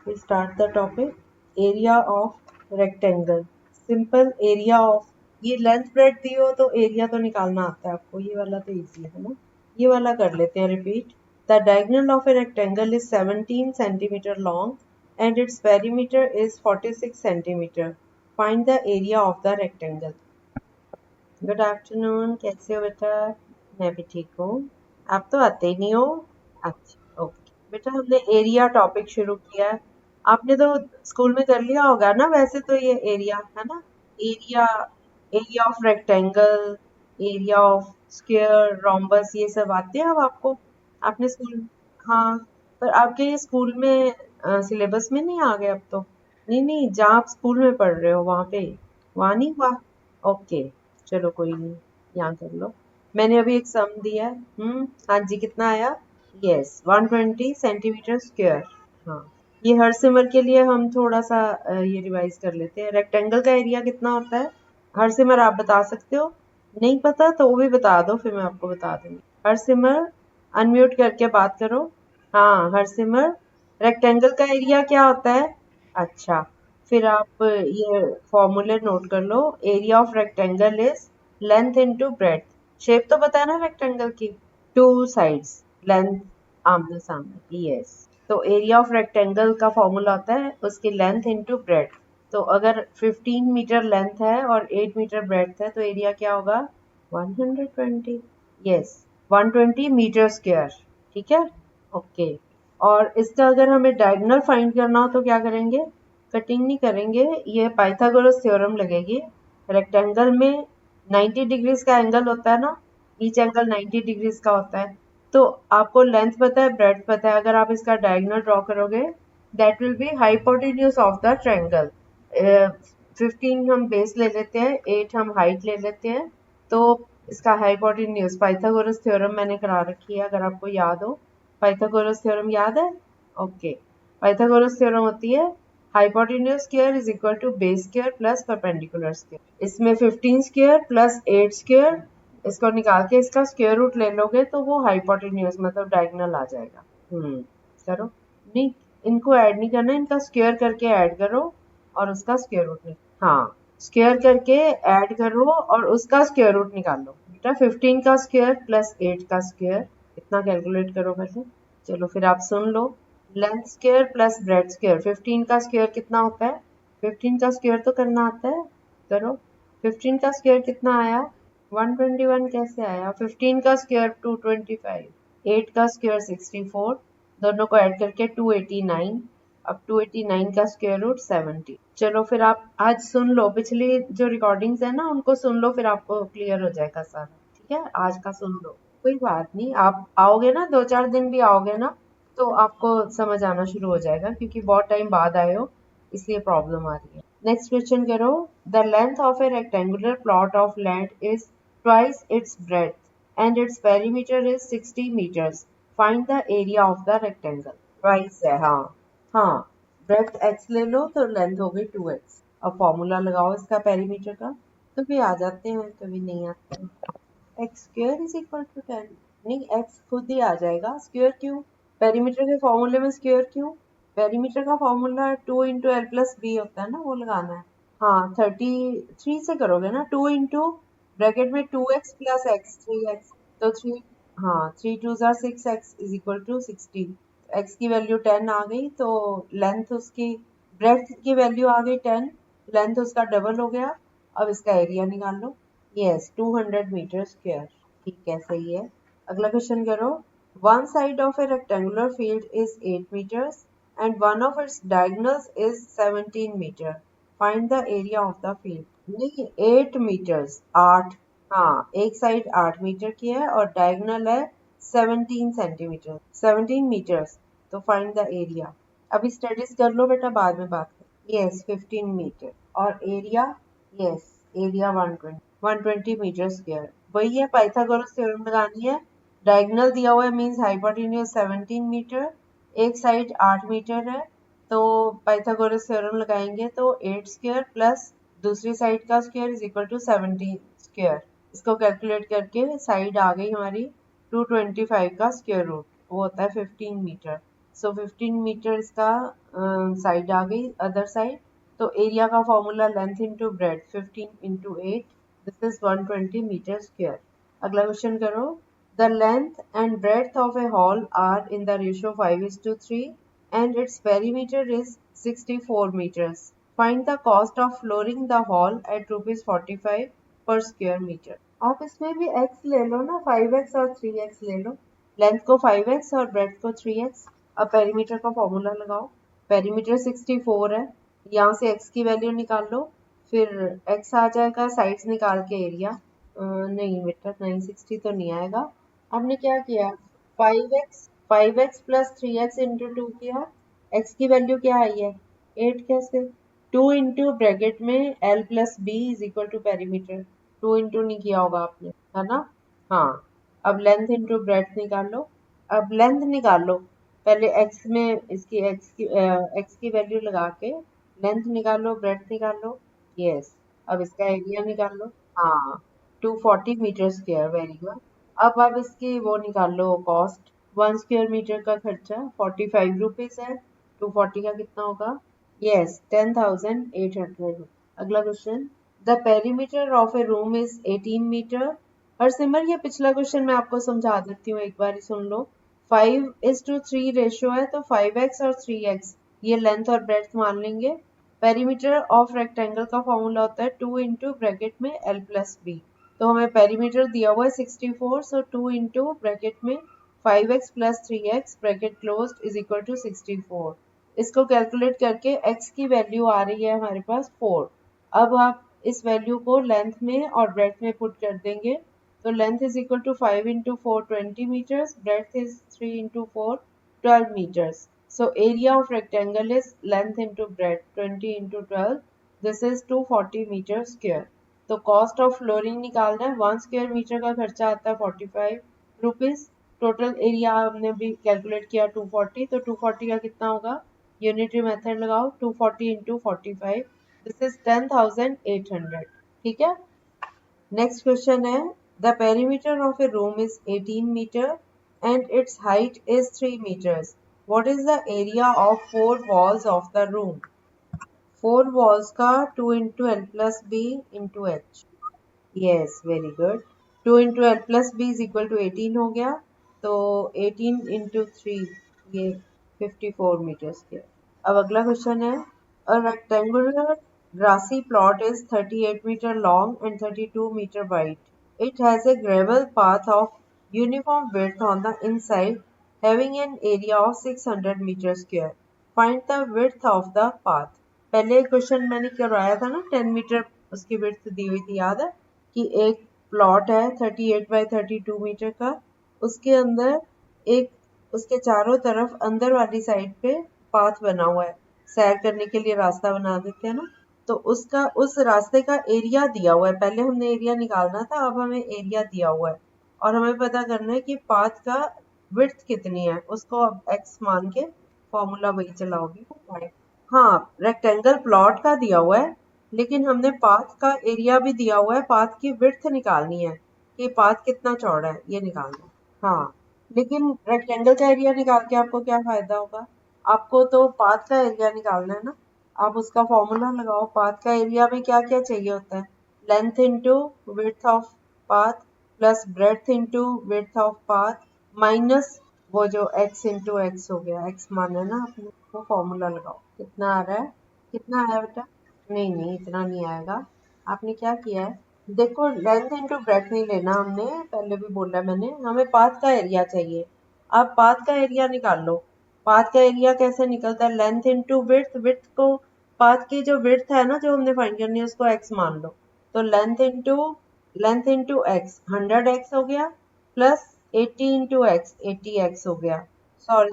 we start the topic. Area of rectangle. Simple area of, ये length bread दी हो तो area तो निकालना आता है आपको, ये वाला तो इजी है ना। ये वाला कर लेते हैं repeat. The diagonal of a rectangle is 17 centimetre long and its perimeter is 46 centimetre. Find the area of the rectangle. Good afternoon, कैसे हो बेटा? मैं भी ठीक हूँ। आप तो आते ही नहीं हो। अच्छा ओके बेटा, हमने एरिया टॉपिक शुरू किया है। आपने तो स्कूल में कर लिया होगा ना वैसे तो, ये एरिया है ना। Area, area of rectangle, area of square, rhombus, ये सब आते हैं अब आपको। आपने स्कूल, हाँ, पर आपके ये स्कूल में सिलेबस में नहीं आ गए अब तो। नहीं नहीं, जहाँ आप स्कूल में पढ़ रहे हो वहाँ पे, वहाँ नहीं हुआ। ओके, चलो कोई नहीं, यहाँ कर लो। मैंने अभी एक सम दिया है। हाँ जी, कितना आया? Yes, 120 centimetre square. हाँ, ये हर सिमर के लिए हम थोड़ा सा ये रिवाइज कर लेते हैं। रेक्टेंगल का एरिया कितना होता है? हर सिमर आप बता सकते हो? नहीं पता तो वो भी बता दो, फिर मैं आपको बता दूंगी। हर सिमर अनम्यूट करके बात करो। हाँ हर सिमर, रेक्टेंगल का एरिया क्या होता है? अच्छा, फिर आप ये फॉर्मूले नोट कर लो। Area of rectangle is length into breadth. Shape तो पता है ना रेक्टेंगल की, टू साइड्स, लेंथ आमने सामने, यस। तो एरिया ऑफ रेक्टेंगल का फॉर्मूला होता है उसकी लेंथ इनटू ब्रेड्थ। तो अगर 15 मीटर लेंथ है और 8 मीटर ब्रेड्थ है तो एरिया क्या होगा? 120, यस, 120 मीटर स्क्वायर। ठीक है, ओके। और इसका अगर हमें डायगोनल फाइंड करना हो तो क्या करेंगे? कटिंग नहीं करेंगे, ये पाइथागोरस थ्योरम लगेगी। रेक्टेंगल में 90 डिग्रीज का एंगल होता है ना, ईच एंगल 90 डिग्रीज का होता है। तो आपको लेंथ पता है, ब्रेड्थ पता है, अगर आप इसका डायगोनल ड्रॉ करोगे that will be hypotenuse of the triangle. 15 हम बेस ले लेते हैं, 8 हम हाइट ले लेते हैं, तो इसका हाइपोटेन्यूज, पाइथागोरस थ्योरम मैंने करा रखी है अगर आपको याद हो। पाइथागोरस थ्योरम याद है? ओके, पाइथागोरस थ्योरम होती है hypotenuse square is equal to base square plus perpendicular square. इसमें 15 स्क्वायर प्लस 8 स्क्वायर, इसको निकाल के इसका स्क्वायर रूट ले लोगे तो वो हाइपोटेन्यूज मतलब डायगोनल आ जाएगा। करो, नहीं इनको ऐड नहीं करना, इनका स्क्वायर करके ऐड करो और उसका स्क्वायर रूट निकालो। हाँ, स्क्वायर करके ऐड करो और उसका स्क्वायर रूट निकालो। बेटा 15 का स्क्वायर प्लस 8 का स्क्वायर, इतना कैलकुलेट करो पहले। चलो फिर आप सुन लो। Length square plus breadth square, 15 का स्क्वायर कितना होता है? 15 का स्क्वायर तो करना आता है, करो। 15 का स्क्वायर कितना आया? 121 कैसे आया? 15 का स्क्वायर 225, 8 का स्क्वायर 64, दोनों को ऐड करके 289। अब 289 का स्क्वायर रूट 70। चलो फिर आप आज सुन लो, पिछली जो रिकॉर्डिंग्स है ना उनको सुन लो, फिर आपको क्लियर हो जाएगा सारा। ठीक है, आज का सुन लो, कोई बात नहीं, आप आओगे ना, 2-4 दिन भी आओगे ना तो आपको समझ आना शुरू हो जाएगा, क्योंकि बहुत टाइम बाद आए हो इसलिए प्रॉब्लम आ रही है। नेक्स्ट क्वेश्चन करो। The length of A rectangular plot of land is twice its breadth and its perimeter is 60 meters. Find the area of the rectangle. Twice है, हाँ हाँ, ब्रेड्थ x ले लो तो लेंथ हो गई 2x। अब फॉर्मूला लगाओ इसका पेरीमीटर का। कभी आ जाते हैं कभी नहीं आते हैं। X square is equal to 10, नहीं एक्स खुद ही आ जाएगा, स्क्वायर क्यों? पेरीमीटर के फॉर्मूले में स्क्वायर क्यों? पेरीमीटर का formula 2 into l plus b होता है ना, वो लगाना है। हाँ 33 से करोगे ना, 2 इंटू ब्रैकेट में 2x प्लस एक्स, 3x, तो 3, हाँ 3 2 जार 6x is equal to 60। x की वैल्यू 10 आ गई तो लेंथ उसकी, ब्रेड्थ की वैल्यू आ गई 10, लेंथ उसका डबल हो गया। अब इसका एरिया निकाल लो। Yes, 200 metre square. ठीक है, सही है। अगला क्वेश्चन करो। One side of A rectangular field is 8 meters and one of its diagonals is 17 meter. Find the area of the field. नहीं, 8 meters, 8, हाँ एक साइड 8 मीटर की है और डायगोनल है 17 सेंटीमीटर, 17 meters। तो फाइंड द एरिया। अभी स्टडीज कर लो बेटा, बाद में बात कर। यस 15 मीटर और area, yes area 120 metre square. वही है, पाइथागोरस थ्योरम लगानी है। डायगोनल दिया हुआ है मींस हाइपोटेन्यूज 17 मीटर, एक साइड 8 मीटर है, तो पाइथागोरस थ्योरम लगाएंगे तो 8 स्क्वायर प्लस दूसरी साइड का square is equal to 17 square. इसको कैलकुलेट करके साइड आ गई हमारी 225 का स्क्वायर रूट, वो होता है 15 मीटर। सो 15 मीटर इसका साइड आ गई अदर साइड। तो एरिया का formula length into breadth 15 into 8, this is 120 metre square. अगला क्वेश्चन करो। The length and breadth of a hall are in the ratio 5:3 and its perimeter is 64 meters. Find the cost of flooring the hall at rupees 45 per square meter. आप इसमें भी x ले लो ना, 5x और 3x ले लो। Length को 5x और breadth को 3x। अब पेरीमीटर का फॉर्मूला लगाओ। पेरीमीटर 64 है, यहाँ से x की वैल्यू निकाल लो, फिर x आ जाएगा, साइड्स निकाल के एरिया। नहीं बेटा 960 तो नहीं आएगा। आपने क्या किया, 5x प्लस 3x इंटू 2 किया। x की वैल्यू क्या आई है 8, कैसे 2 इंटू ब्रैकेट में l plus b is equal to perimeter. 2 into नहीं किया होगा आपने, है ना। हाँ, अब लेंथ इंटू ब्रेड्थ निकाल लो। अब लेंथ निकाल लो, पहले x में इसकी x की वैल्यू लगा के लेंथ निकाल लो, ब्रेड्थ निकाल लो। यस, अब इसका एरिया निकाल लो। हाँ, 240 मीटर स्क्वायर, वेरी गुड। अब आप इसकी वो निकाल लो कॉस्ट। 1 स्क्वायर मीटर का खर्चा 45 रुपीज है, 240 का कितना होगा, यस 10,800। अगला question. The perimeter of a room is 18 metre. और सिमर ये पिछला क्वेश्चन मैं आपको समझा देती हूँ, एक बार ही सुन लो। 5:3 रेशियो है, तो 5x और 3x ये लेंथ और ब्रेड्थ मान लेंगे। पेरीमीटर ऑफ रेक्टेंगल का फॉर्मूला होता है 2 इंटू ब्रैकेट में l प्लस बी। तो हमें पेरीमीटर दिया हुआ है 64, सो 2 इंटू ब्रैकेट में 5x plus 3x bracket close is equal to 64। इसको कैलकुलेट करके x की वैल्यू आ रही है हमारे पास 4। अब आप इस वैल्यू को लेंथ में और ब्रेड्थ में पुट कर देंगे, तो length is equal to 5 into 4 20 metres, breadth is 3 into 4 12 meters. So area of rectangle is length into breadth 20 into 12. This is 240 meter square. तो कॉस्ट ऑफ फ्लोरिंग निकालना है। 1 स्क्वायर मीटर का खर्चा आता है 45 रुपीज। टोटल एरिया हमने भी calculate किया 240, तो 240 का कितना होगा, यूनिटरी मेथड लगाओ, 240 इंटू 45, दिस इज 10,800। ठीक है। नेक्स्ट क्वेश्चन है। The perimeter of a room is 18 metre and its height is 3 meters. What is the area of 4 walls of the room? 4 walls का 2 into l plus b into h. Yes, very good. 2 into l plus b is equal to 18 हो गया, तो 18 into 3 ये 54 metre square. अब अगला question है। A rectangular grassy plot is 38 meter long and 32 meter wide. It has a gravel path of uniform width on the inside having an area of 600 meter square. Find the width of the path. पहले question मैंने करवाया था ना, 10 metre उसकी width दी हुई थी, याद है कि एक प्लॉट है 38 बाय 32 मीटर का, उसके अंदर एक, उसके चारों तरफ अंदर वाली साइड पे पाथ बना हुआ है, सैर करने के लिए रास्ता बना देते हैं ना, तो उसका उस रास्ते का एरिया दिया हुआ है। पहले हमने एरिया निकालना था, अब हमें एरिया दिया हुआ है और हमें पता करना है कि पाथ का विड्थ कितनी है। उसको अब x मान के फॉर्मूला वही चलाओगे। हाँ, रेक्टेंगल प्लॉट का दिया हुआ है, लेकिन हमने पाथ का एरिया भी दिया हुआ है, पाथ की विड्थ निकालनी है कि पाथ कितना चौड़ा है, ये निकालना है। हाँ, लेकिन रेक्टेंगल का एरिया निकाल के आपको क्या फायदा होगा, आपको तो पाथ का एरिया निकालना है ना। आप उसका फॉर्मूला लगाओ। पाथ का एरिया में क्या क्या चाहिए होता है, length into width of path plus breadth into width of path minus वो जो x इंटू एक्स हो गया, x माना है ना आपने, वो फॉर्मूला लगाओ। कितना आ रहा है, कितना आया बेटा, नहीं नहीं इतना नहीं आएगा। आपने क्या किया है, देखो लेंथ इंटू ब्रेड्थ नहीं लेना हमने, पहले भी बोला मैंने, हमें पाथ का एरिया चाहिए। आप पाथ का एरिया निकाल लो। पाथ का एरिया कैसे निकलता है, लेंथ इंटू विड्थ, विड्थ को पाथ की जो विड्थ है ना जो हमने फाइंड करनी है उसको x मान लो, तो लेंथ इंटू एक्स 100x हो गया प्लस 80 इंटू एक्स 80x हो गया। सॉरी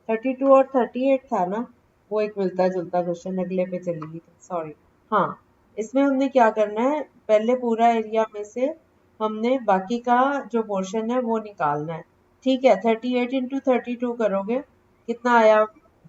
32 और 38 था ना, वो एक मिलता जुलता क्वेश्चन, अगले पे चलेगी, सॉरी। हाँ, इसमें हमने क्या करना है, पहले पूरा एरिया में से हमने बाकी का जो पोर्शन है वो निकालना है। ठीक है, 38 इंटू 32 करोगे, कितना आया,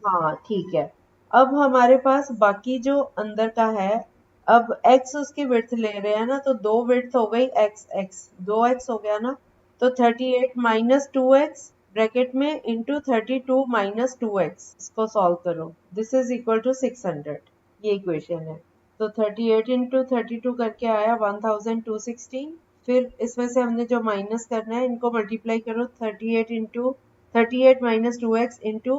हाँ ठीक है। अब हमारे पास बाकी जो अंदर का है, अब x उसकी विड्थ ले रहे हैं ना, तो दो विड्थ हो गई x, 2x हो गया ना, तो 38 माइनस 2x ब्रैकेट में इंटू 32 माइनस 2x, इसको सॉल्व करो, दिस इज इक्वल टू 600, ये इक्वेशन है। तो 38 इंटू 32 करके आया 1216। फिर इसमें से हमने जो माइनस करना है इनको मल्टीप्लाई करो, 38 into 38 minus 2x into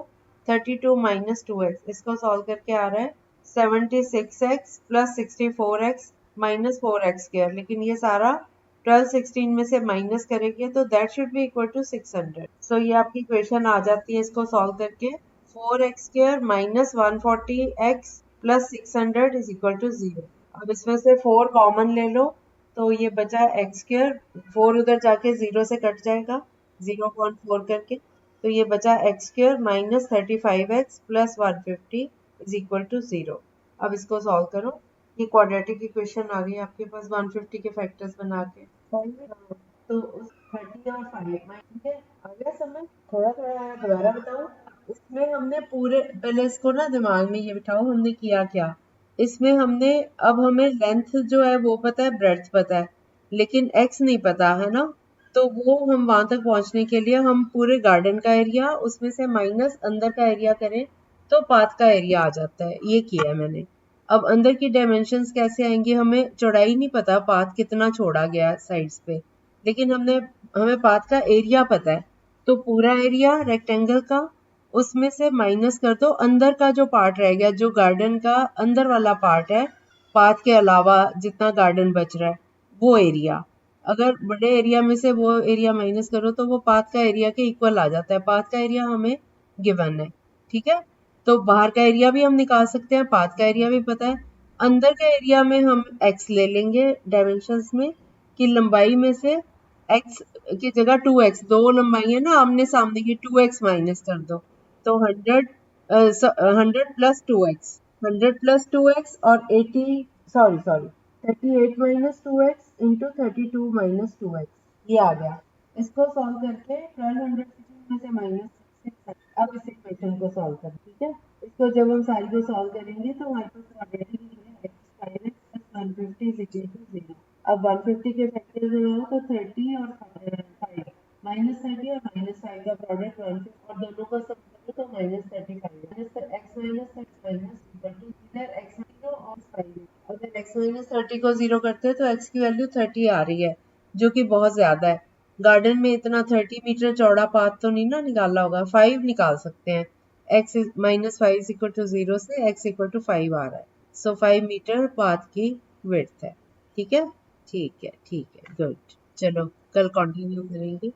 32 minus 2x, इसको सॉल्व करके आ रहा है 76x plus 64x minus 4x square, लेकिन ये सारा 12 16 में से माइनस करेंगे तो that should be equal to 600। So ये आपकी इक्वेशन आ जाती है इसको सॉल्व करके, 4x square minus 140x plus 600 is equal to 0। अब इसमें से 4 कॉमन ले लो तो ये बचा x स्क्वायर, 4 उधर जाके 0 से कट जाएगा 0.4 करके, तो ये बचा x square minus 35x plus 150 is equal to 0। अब इसको सॉल्व करो, ये क्वाड्रेटिक इक्वेशन आ गई आपके पास 150 के फैक्टर्स बना के। तो उस 30 और 5 ठीक है, आ गया समझ? थोड़ा थोड़ा दोबारा बताऊं, इसमें हमने पूरे, पहले इसको ना दिमाग में ये बिठाओ हमने किया क्या। इसमें हमने, अब हमें लेंथ जो है वो पता है, ब्रेड्थ पता है, लेकिन x नहीं पता है ना, तो वो हम वहां तक पहुंचने के लिए हम पूरे गार्डन का एरिया उसमें से माइनस अंदर का एरिया करें तो पाथ का एरिया आ जाता है, ये किया है मैंने। अब अंदर की डायमेंशंस कैसे आएंगी, हमें चौड़ाई नहीं पता पाथ कितना छोड़ा गया है साइड्स पे, लेकिन हमें पाथ का एरिया पता है, तो पूरा एरिया रेक्टेंगल का उसमें से माइनस कर दो अंदर का जो पार्ट रह गया, जो गार्डन का अंदर वाला पार्ट है, पाथ के अलावा जितना गार्डन बच रहा है वो एरिया, अगर बड़े एरिया में से वो एरिया माइनस करो तो वो पाथ का एरिया के इक्वल आ जाता है। पाथ का एरिया हमें गिवन है, ठीक है, तो बाहर का एरिया भी हम निकाल सकते हैं, पाथ का एरिया भी पता है। अंदर का एरिया में हम x ले लेंगे डायमेंशंस में, कि लंबाई में से x की जगह 2x, दो लंबाई है ना आमने सामने की, 2x माइनस कर दो तो 100 प्लस 2x, 100 प्लस 2x और 80, sorry 38 minus 2x into 32 minus 2x, ये आ गया। इसको सॉल्व करके 1200 में से माइनस 6, अब इस इक्वेशन को सॉल्व करें, ठीक है। इसको जब हम सारी को सॉल्व करेंगे तो हमारे पास क्वाड्रेटिक है x sin x plus 150 is equal to 0। अब 150 के फैक्टर्स बनाओ तो 30 और 5, माइनस 30 और माइनस 5 का प्रोडक्ट 150 और दोनों को सम करो तो minus 35, x minus minus equal to इधर x 0 और 5। अगर x माइनस 30 को 0 करते हैं तो x की वैल्यू 30 आ रही है, जो कि बहुत ज्यादा है। गार्डन में इतना 30 मीटर चौड़ा पाथ तो नहीं ना निकाला होगा, 5 निकाल सकते हैं, x माइनस 5 इक्वल टू 0 से x इक्वल टू 5 आ रहा है, सो 5 मीटर पाथ की विड्थ है, ठीक है, ठीक है, ठीक है, गुड। चलो कल कंटिन्यू करेंगे।